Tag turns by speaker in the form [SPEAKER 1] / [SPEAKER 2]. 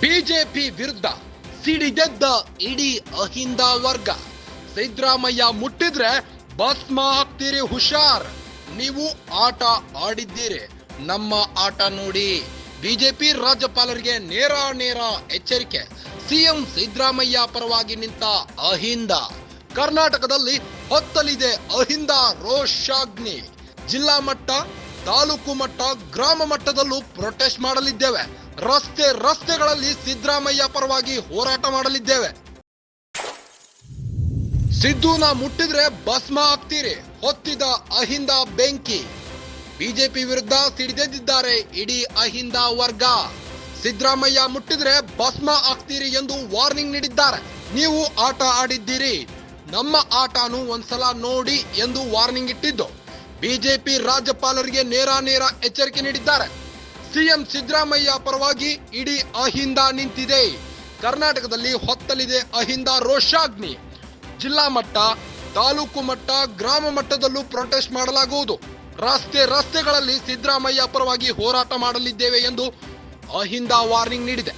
[SPEAKER 1] BJP ವಿರುದ್ಧ ಸಿಡಿದೆದ್ದ ಇಡೀ ಅಹಿಂದ ವರ್ಗ. ಸಿದ್ದರಾಮಯ್ಯ ಮುಟ್ಟಿದ್ರೆ ಭಸ್ಮ ಆಗ್ತೀರಿ, ಹುಷಾರ್. ನೀವು ಆಟ ಆಡಿದ್ದೀರಿ, ನಮ್ಮ ಆಟ ನೋಡಿ. ಬಿಜೆಪಿ ರಾಜ್ಯಪಾಲರಿಗೆ ನೇರ ಎಚ್ಚರಿಕೆ. ಸಿಎಂ ಸಿದ್ದರಾಮಯ್ಯ ಪರವಾಗಿ ನಿಂತ ಅಹಿಂದ. ಕರ್ನಾಟಕದಲ್ಲಿ ಹೊತ್ತಲಿದೆ ಅಹಿಂದ ರೋಷಾಗ್ನಿ. ಜಿಲ್ಲಾ ಮಟ್ಟ, ತಾಲೂಕು ಮಟ್ಟ, ಗ್ರಾಮ ಮಟ್ಟದಲ್ಲೂ ಪ್ರೊಟೆಸ್ಟ್ ಮಾಡಲಿದ್ದೇವೆ. ರಸ್ತೆಗಳಲ್ಲಿ ಸಿದ್ದರಾಮಯ್ಯ ಪರವಾಗಿ ಹೋರಾಟ ಮಾಡಲಿದ್ದೇವೆ. ಸಿದ್ದುನ ಮುಟ್ಟಿದ್ರೆ ಭಸ್ಮ ಆಗ್ತೀರಿ, ಹೊತ್ತಿದ ಅಹಿಂದ ಬೆಂಕಿ. ಬಿಜೆಪಿ ವಿರುದ್ಧ ಸಿಡಿದೆದ್ದಿದ್ದಾರೆ ಇಡೀ ಅಹಿಂದ ವರ್ಗ. ಸಿದ್ದರಾಮಯ್ಯ ಮುಟ್ಟಿದ್ರೆ ಭಸ್ಮ ಆಗ್ತೀರಿ ಎಂದು ವಾರ್ನಿಂಗ್ ನೀಡಿದ್ದಾರೆ. ನೀವು ಆಟ ಆಡಿದ್ದೀರಿ, ನಮ್ಮ ಆಟನು ಒಂದ್ಸಲ ನೋಡಿ ಎಂದು ವಾರ್ನಿಂಗ್ ಇಟ್ಟಿದ್ದು. ಬಿಜೆಪಿ ರಾಜ್ಯಪಾಲರಿಗೆ ನೇರ ಎಚ್ಚರಿಕೆ ನೀಡಿದ್ದಾರೆ. ಸಿಎಂ ಸಿದ್ದರಾಮಯ್ಯ ಪರವಾಗಿ ಇಡೀ ಅಹಿಂದ ನಿಂತಿದೆ. ಕರ್ನಾಟಕದಲ್ಲಿ ಹೊತ್ತಲಿದೆ ಅಹಿಂದ ರೋಷಾಗ್ನಿ. ಜಿಲ್ಲಾ ಮಟ್ಟ, ತಾಲೂಕು ಮಟ್ಟ, ಗ್ರಾಮ ಮಟ್ಟದಲ್ಲೂ ಪ್ರೊಟೆಸ್ಟ್ ಮಾಡಲಾಗುವುದು. ರಸ್ತೆಗಳಲ್ಲಿ ಸಿದ್ದರಾಮಯ್ಯ ಪರವಾಗಿ ಹೋರಾಟ ಮಾಡಲಿದ್ದೇವೆ ಎಂದು ಅಹಿಂದ ವಾರ್ನಿಂಗ್ ನೀಡಿದೆ.